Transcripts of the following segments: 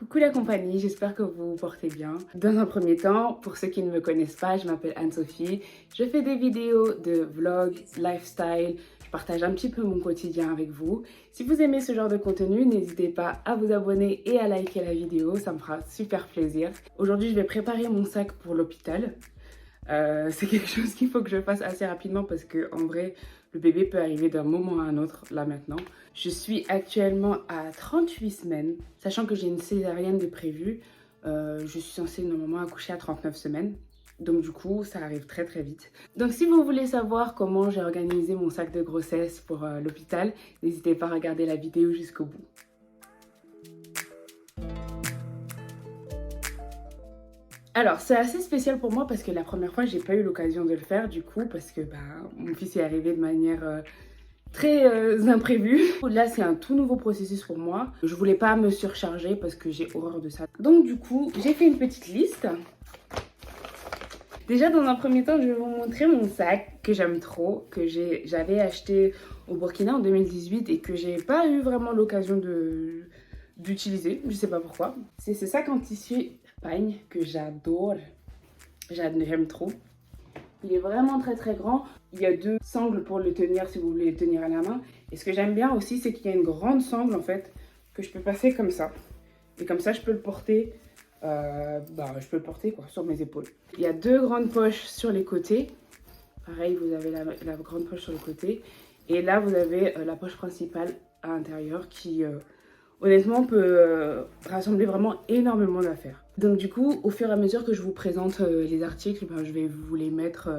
Coucou la compagnie, j'espère que vous vous portez bien. Dans un premier temps, pour ceux qui ne me connaissent pas, je m'appelle Anne-Sophie. Je fais des vidéos de vlog, lifestyle, je partage un petit peu mon quotidien avec vous. Si vous aimez ce genre de contenu, n'hésitez pas à vous abonner et à liker la vidéo, ça me fera super plaisir. Aujourd'hui, je vais préparer mon sac pour l'hôpital. C'est quelque chose qu'il faut que je fasse assez rapidement parce que en vrai, le bébé peut arriver d'un moment à un autre, là maintenant. Je suis actuellement à 38 semaines, sachant que j'ai une césarienne de prévue. Je suis censée normalement accoucher à 39 semaines. Donc du coup, ça arrive très très vite. Donc si vous voulez savoir comment j'ai organisé mon sac de grossesse pour l'hôpital, n'hésitez pas à regarder la vidéo jusqu'au bout. Alors, c'est assez spécial pour moi parce que la première fois, j'ai pas eu l'occasion de le faire du coup parce que mon fils est arrivé de manière très imprévue. Là, c'est un tout nouveau processus pour moi. Je voulais pas me surcharger parce que j'ai horreur de ça. Donc du coup, j'ai fait une petite liste. Déjà, dans un premier temps, je vais vous montrer mon sac que j'aime trop, que j'avais acheté au Burkina en 2018 et que j'ai pas eu vraiment l'occasion d'utiliser. Je sais pas pourquoi. C'est ce sac en tissu pagne que j'adore. J'aime trop. Il est vraiment très très grand. Il y a deux sangles pour le tenir si vous voulez le tenir à la main. Et ce que j'aime bien aussi, c'est qu'il y a une grande sangle en fait que je peux passer comme ça. Et comme ça, je peux le porter, quoi, sur mes épaules. Il y a deux grandes poches sur les côtés. Pareil, vous avez la grande poche sur le côté. Et là, vous avez la poche principale à l'intérieur qui, honnêtement, peut rassembler vraiment énormément d'affaires. Donc du coup, au fur et à mesure que je vous présente les articles, je vais vous les mettre,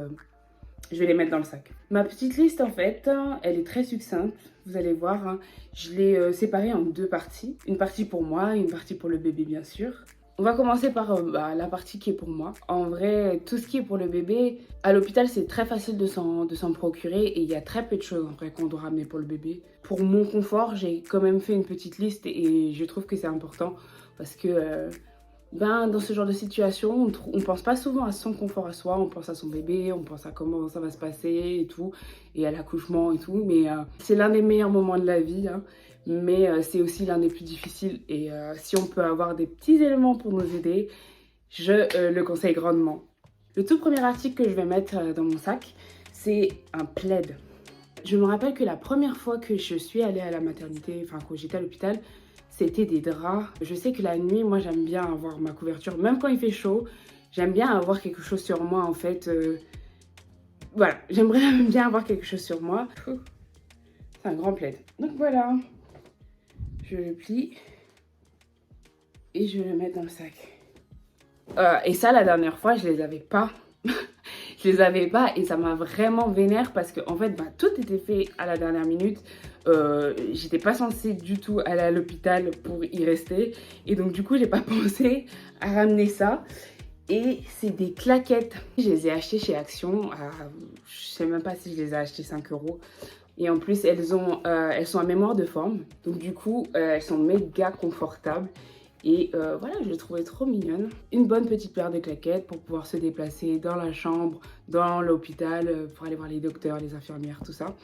je vais les mettre dans le sac. Ma petite liste, en fait, elle est très succincte. Vous allez voir, hein, je l'ai séparée en deux parties. Une partie pour moi et une partie pour le bébé, bien sûr. On va commencer par la partie qui est pour moi. En vrai, tout ce qui est pour le bébé, à l'hôpital, c'est très facile de s'en procurer et il y a très peu de choses en vrai qu'on doit ramener pour le bébé. Pour mon confort, j'ai quand même fait une petite liste et je trouve que c'est important parce que dans ce genre de situation, on pense pas souvent à son confort à soi, on pense à son bébé, on pense à comment ça va se passer et tout, et à l'accouchement et tout, mais c'est l'un des meilleurs moments de la vie, hein. Mais c'est aussi l'un des plus difficiles et si on peut avoir des petits éléments pour nous aider, je le conseille grandement. Le tout premier article que je vais mettre dans mon sac, c'est un plaid. Je me rappelle que la première fois que je suis allée à la maternité, enfin quand j'étais à l'hôpital, c'était des draps. Je sais que la nuit, moi j'aime bien avoir ma couverture, même quand il fait chaud, j'aime bien avoir quelque chose sur moi en fait. Voilà, j'aimerais bien avoir quelque chose sur moi. C'est un grand plaid. Donc voilà. Je le plie et je le mets dans le sac. Et ça, la dernière fois, je les avais pas. Je les avais pas et ça m'a vraiment vénère parce que en fait, tout était fait à la dernière minute. J'étais pas censée du tout aller à l'hôpital pour y rester et donc du coup, j'ai pas pensé à ramener ça. Et c'est des claquettes. Je les ai achetées chez Action. Je sais même pas si je les ai achetées 5 €. Et en plus, elles sont à mémoire de forme. Donc du coup, elles sont méga confortables. Et voilà, je les trouvais trop mignonnes. Une bonne petite paire de claquettes pour pouvoir se déplacer dans la chambre, dans l'hôpital, pour aller voir les docteurs, les infirmières, tout ça.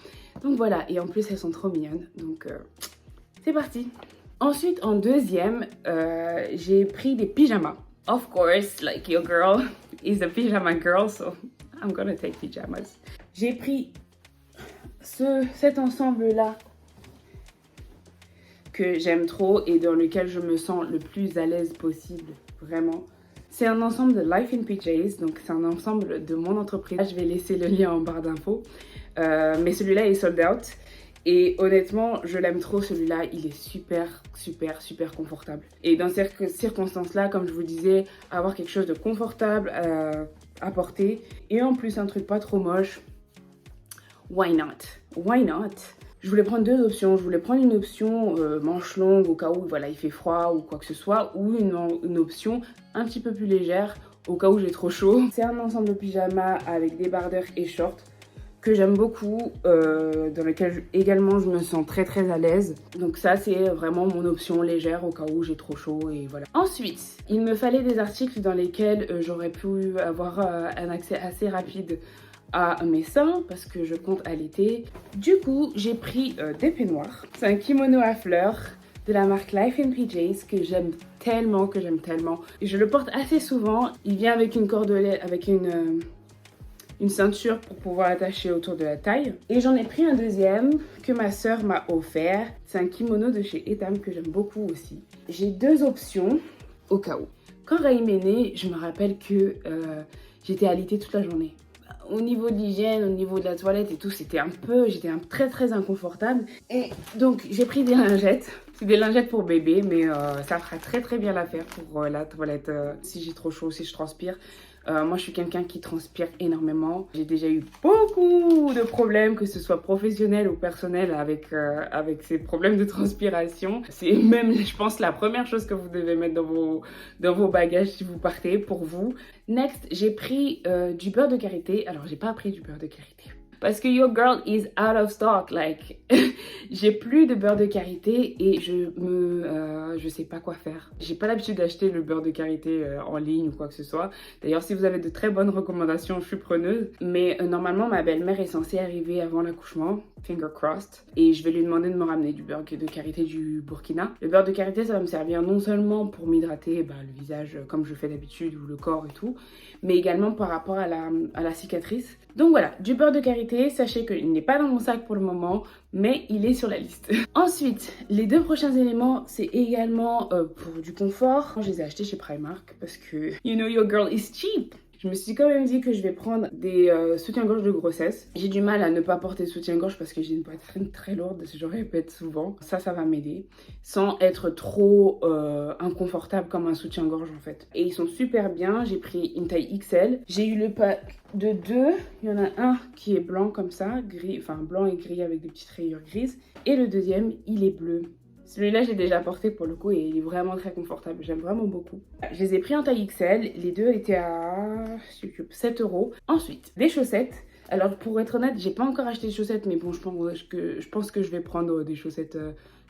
Donc voilà, et en plus, elles sont trop mignonnes. Donc c'est parti. Ensuite, en deuxième, j'ai pris des pyjamas. Of course, like your girl is a pyjama girl, so I'm gonna take pyjamas. J'ai pris cet ensemble-là que j'aime trop et dans lequel je me sens le plus à l'aise possible, vraiment. C'est un ensemble de Life in PJs, donc c'est un ensemble de mon entreprise. Je vais laisser le lien en barre d'infos, mais celui-là est sold out. Et honnêtement, je l'aime trop celui-là, il est super, super, super confortable. Et dans ces circonstances-là, comme je vous disais, avoir quelque chose de confortable à porter et en plus un truc pas trop moche, why not? Why not? Je voulais prendre deux options. Je voulais prendre une option manche longue au cas où voilà, il fait froid ou quoi que ce soit, ou une option un petit peu plus légère au cas où j'ai trop chaud. C'est un ensemble de pyjama avec débardeur et short que j'aime beaucoup, dans lequel également je me sens très très à l'aise. Donc ça c'est vraiment mon option légère au cas où j'ai trop chaud et voilà. Ensuite, il me fallait des articles dans lesquels j'aurais pu avoir un accès assez rapide à mes seins parce que je compte allaiter. Du coup, j'ai pris des peignoirs. C'est un kimono à fleurs de la marque Life in PJs que j'aime tellement, Et je le porte assez souvent. Il vient avec une cordelette, avec une ceinture pour pouvoir attacher autour de la taille. Et j'en ai pris un deuxième que ma sœur m'a offert. C'est un kimono de chez Etam que j'aime beaucoup aussi. J'ai deux options au cas où. Quand Raïm est né, je me rappelle que j'étais alitée toute la journée. Au niveau de l'hygiène, au niveau de la toilette et tout, j'étais très inconfortable. Et donc j'ai pris des lingettes. C'est des lingettes pour bébé, mais ça fera très bien l'affaire pour la toilette si j'ai trop chaud, si je transpire. Moi, je suis quelqu'un qui transpire énormément. J'ai déjà eu beaucoup de problèmes, que ce soit professionnel ou personnel, avec ces problèmes de transpiration. C'est même, je pense, la première chose que vous devez mettre dans vos bagages si vous partez, pour vous. Next, j'ai pris du beurre de karité. Alors, j'ai pas pris du beurre de karité parce que your girl is out of stock. Like, j'ai plus de beurre de karité et je sais pas quoi faire. J'ai pas l'habitude d'acheter le beurre de karité en ligne ou quoi que ce soit. D'ailleurs, si vous avez de très bonnes recommandations, je suis preneuse. Mais normalement, ma belle-mère est censée arriver avant l'accouchement, finger crossed. Et je vais lui demander de me ramener du beurre de karité du Burkina. Le beurre de karité, ça va me servir non seulement pour m'hydrater le visage comme je fais d'habitude ou le corps et tout, mais également par rapport à la cicatrice. Donc voilà, du beurre de karité, sachez qu'il n'est pas dans mon sac pour le moment, mais il est sur la liste. Ensuite, les deux prochains éléments, c'est également pour du confort. Je les ai achetés chez Primark parce que, you know, your girl is cheap. Je me suis quand même dit que je vais prendre des soutiens-gorge de grossesse. J'ai du mal à ne pas porter de soutien-gorge parce que j'ai une poitrine très lourde, je répète souvent. Ça va m'aider. Sans être trop inconfortable comme un soutien-gorge en fait. Et ils sont super bien. J'ai pris une taille XL. J'ai eu le pack de deux. Il y en a un qui est blanc comme ça, gris, enfin blanc et gris avec des petites rayures grises. Et le deuxième, il est bleu. Celui-là, j'ai déjà porté pour le coup et il est vraiment très confortable. J'aime vraiment beaucoup. Je les ai pris en taille XL. Les deux étaient à 7 €. Ensuite, des chaussettes. Alors, pour être honnête, j'ai pas encore acheté de chaussettes, mais bon, je pense que je vais prendre des chaussettes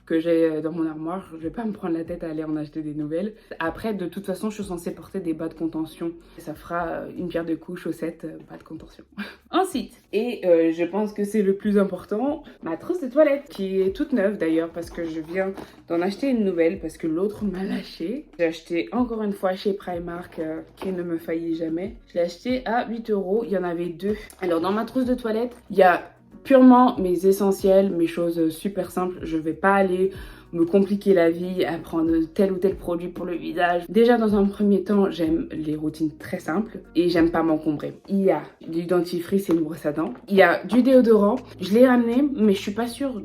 que j'ai dans mon armoire. Je vais pas me prendre la tête à aller en acheter des nouvelles. Après, de toute façon, je suis censée porter des bas de contention. Ça fera une pierre de coups, chaussettes, bas de contention. Ensuite, et je pense que c'est le plus important, ma trousse de toilette, qui est toute neuve d'ailleurs, parce que je viens d'en acheter une nouvelle, parce que l'autre m'a lâché. J'ai acheté encore une fois chez Primark, qui ne me faillit jamais. Je l'ai acheté à 8 €, il y en avait deux. Alors dans ma trousse de toilette, il y a purement mes essentiels, mes choses super simples. Je vais pas aller me compliquer la vie à prendre tel ou tel produit pour le visage. Déjà dans un premier temps, j'aime les routines très simples et j'aime pas m'encombrer. Il y a du dentifrice et une brosse à dents. Il y a du déodorant. Je l'ai ramené, mais je suis pas sûre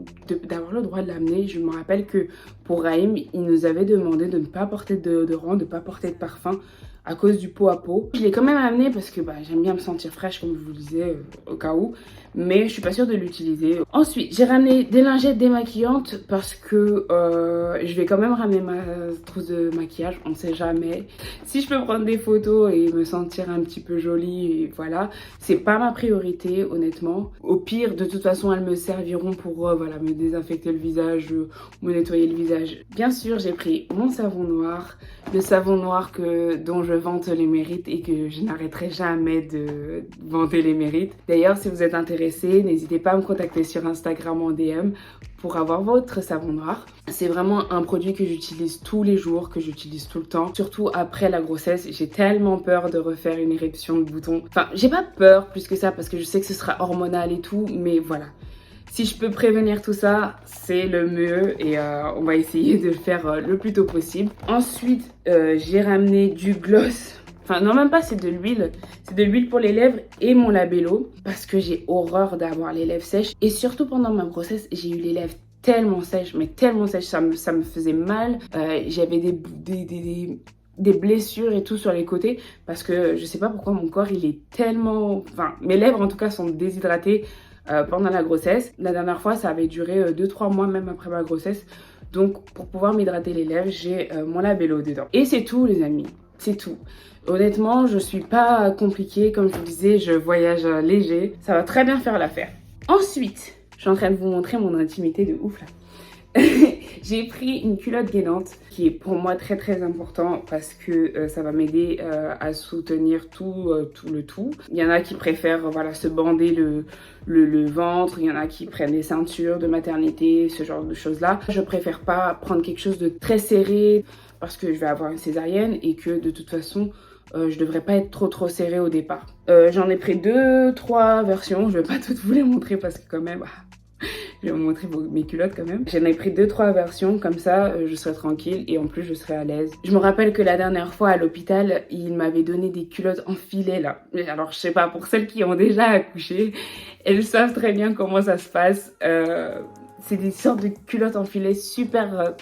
d'avoir le droit de l'amener. Je me rappelle que pour Raïm, il nous avait demandé de ne pas porter de déodorant, de ne pas porter de parfum à cause du pot à pot. Je l'ai quand même amené parce que j'aime bien me sentir fraîche comme je vous le disais au cas où, mais je suis pas sûre de l'utiliser. Ensuite, j'ai ramené des lingettes démaquillantes parce que je vais quand même ramener ma trousse de maquillage, on ne sait jamais. Si je peux prendre des photos et me sentir un petit peu jolie, et voilà, c'est pas ma priorité honnêtement. Au pire, de toute façon, elles me serviront pour me désinfecter le visage, me nettoyer le visage. Bien sûr, j'ai pris mon savon noir, le savon noir dont je vante les mérites et que je n'arrêterai jamais de vanter les mérites. D'ailleurs, si vous êtes intéressé, n'hésitez pas à me contacter sur Instagram en DM pour avoir votre savon noir. C'est vraiment un produit que j'utilise tous les jours, que j'utilise tout le temps. Surtout après la grossesse, j'ai tellement peur de refaire une éruption de boutons. Enfin, j'ai pas peur plus que ça parce que je sais que ce sera hormonal et tout, mais voilà. Si je peux prévenir tout ça, c'est le mieux et on va essayer de le faire le plus tôt possible. Ensuite, j'ai ramené du gloss. Enfin, non, même pas, c'est de l'huile. C'est de l'huile pour les lèvres et mon labello parce que j'ai horreur d'avoir les lèvres sèches. Et surtout pendant ma grossesse, j'ai eu les lèvres tellement sèches, mais tellement sèches, ça me faisait mal. J'avais des blessures et tout sur les côtés parce que je sais pas pourquoi mon corps, il est tellement... Enfin, mes lèvres en tout cas sont déshydratées pendant la grossesse. La dernière fois, ça avait duré 2-3 mois même après ma grossesse. Donc, pour pouvoir m'hydrater les lèvres, j'ai mon labello dedans. Et c'est tout, les amis. C'est tout. Honnêtement, je suis pas compliquée. Comme je vous disais, je voyage léger. Ça va très bien faire l'affaire. Ensuite, je suis en train de vous montrer mon intimité de ouf là. J'ai pris une culotte gainante qui est pour moi très très important parce que ça va m'aider à soutenir tout. Il y en a qui préfèrent voilà, se bander le ventre, il y en a qui prennent des ceintures de maternité, ce genre de choses-là. Je préfère pas prendre quelque chose de très serré parce que je vais avoir une césarienne et que de toute façon, je devrais pas être trop serrée au départ. J'en ai pris 2-3 versions, je vais pas toutes vous les montrer parce que quand même... Je vais vous montrer mes culottes quand même. J'en ai pris 2-3 versions, comme ça je serai tranquille et en plus je serai à l'aise. Je me rappelle que la dernière fois à l'hôpital, il m'avait donné des culottes en filet là. Alors je sais pas, pour celles qui ont déjà accouché, elles savent très bien comment ça se passe. C'est des sortes de culottes en filet super...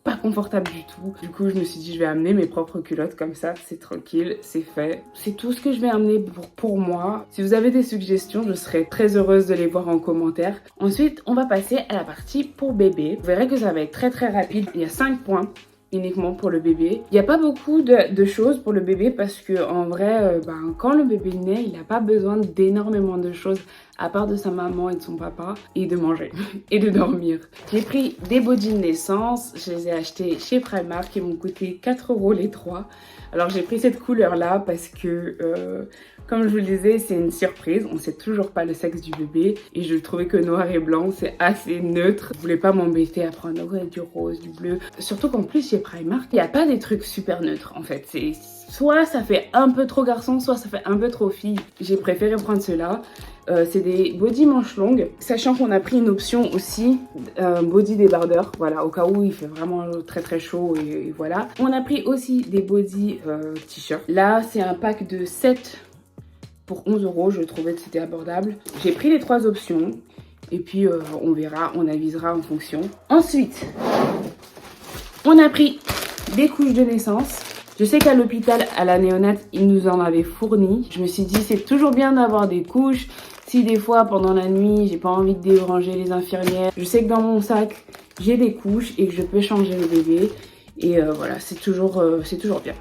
pas confortable du tout. Du coup, je me suis dit, je vais amener mes propres culottes comme ça, c'est tranquille, c'est fait. C'est tout ce que je vais amener pour moi. Si vous avez des suggestions, je serais très heureuse de les voir en commentaire. Ensuite, on va passer à la partie pour bébé. Vous verrez que ça va être très rapide. Il y a 5 points uniquement pour le bébé. Il n'y a pas beaucoup de choses pour le bébé parce que en vrai, quand le bébé naît, il n'a pas besoin d'énormément de choses à part de sa maman et de son papa et de manger et de dormir. J'ai pris des bodys de naissance, je les ai achetés chez Primark qui m'ont coûté 4 € les 3. Alors j'ai pris cette couleur là parce que comme je vous le disais, c'est une surprise, on sait toujours pas le sexe du bébé et je trouvais que noir et blanc c'est assez neutre. Je voulais pas m'embêter à prendre du rose, du bleu. Surtout qu'en plus chez Primark, il n'y a pas des trucs super neutres en fait. C'est soit ça fait un peu trop garçon, soit ça fait un peu trop fille. J'ai préféré prendre ceux-là. C'est des body manches longues, sachant qu'on a pris une option aussi body débardeur, voilà, au cas où il fait vraiment très chaud et voilà. On a pris aussi des body t-shirts. Là, c'est un pack de 7 pour 11 €, je trouvais que c'était abordable. J'ai pris les 3 options et puis on verra, on avisera en fonction. Ensuite, on a pris des couches de naissance. Je sais qu'à l'hôpital, à la néonate, ils nous en avaient fourni. Je me suis dit, c'est toujours bien d'avoir des couches. Si des fois, pendant la nuit, j'ai pas envie de déranger les infirmières, je sais que dans mon sac, j'ai des couches et que je peux changer le bébé. Et voilà, c'est toujours bien.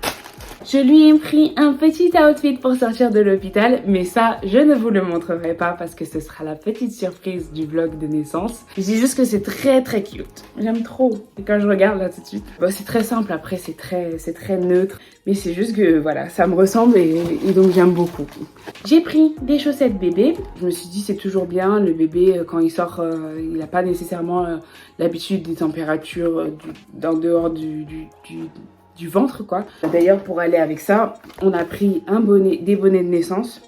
Je lui ai pris un petit outfit pour sortir de l'hôpital, mais ça, je ne vous le montrerai pas parce que ce sera la petite surprise du vlog de naissance. Je dis juste que c'est très cute. J'aime trop. Et quand je regarde là tout de suite, c'est très simple après, c'est très neutre. Mais c'est juste que voilà, ça me ressemble et donc j'aime beaucoup. J'ai pris des chaussettes bébé. Je me suis dit c'est toujours bien, le bébé quand il sort, il n'a pas nécessairement l'habitude des températures en dehors du ventre quoi. D'ailleurs pour aller avec ça, on a pris des bonnets de naissance.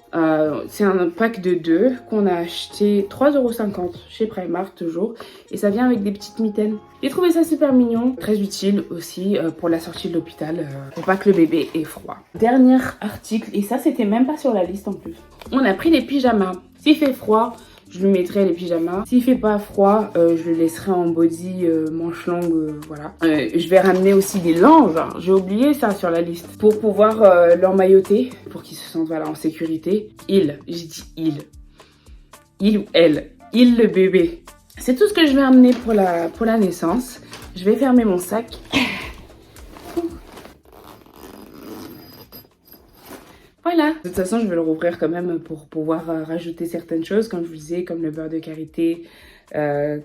C'est un pack de 2 qu'on a acheté 3,50 € chez Primark toujours. Et ça vient avec des petites mitaines. J'ai trouvé ça super mignon, très utile aussi pour la sortie de l'hôpital, pour pas que le bébé ait froid. Dernier article, et ça c'était même pas sur la liste en plus. On a pris des pyjamas. S'il fait froid, je lui mettrai les pyjamas. S'il fait pas froid, je le laisserai en body manche longue, voilà. Je vais ramener aussi des langes. J'ai oublié ça sur la liste. Pour pouvoir l'emmailloter, pour qu'il se sente voilà, en sécurité. J'ai dit il. Il ou elle. Il le bébé. C'est tout ce que je vais ramener pour la naissance. Je vais fermer mon sac. Voilà. De toute façon, je vais le rouvrir quand même pour pouvoir rajouter certaines choses, comme je vous disais, comme le beurre de karité, je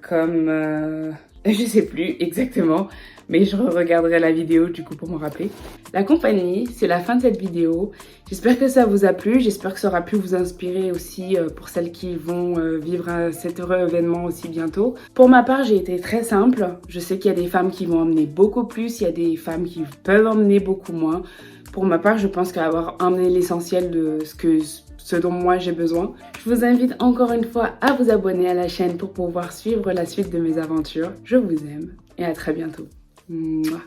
sais plus exactement, mais je regarderai la vidéo du coup pour me rappeler. La compagnie, c'est la fin de cette vidéo. J'espère que ça vous a plu, j'espère que ça aura pu vous inspirer aussi pour celles qui vont vivre cet heureux événement aussi bientôt. Pour ma part, j'ai été très simple. Je sais qu'il y a des femmes qui vont emmener beaucoup plus, il y a des femmes qui peuvent emmener beaucoup moins. Pour ma part, je pense qu'avoir emmené l'essentiel de ce dont moi j'ai besoin. Je vous invite encore une fois à vous abonner à la chaîne pour pouvoir suivre la suite de mes aventures. Je vous aime et à très bientôt. Mouah.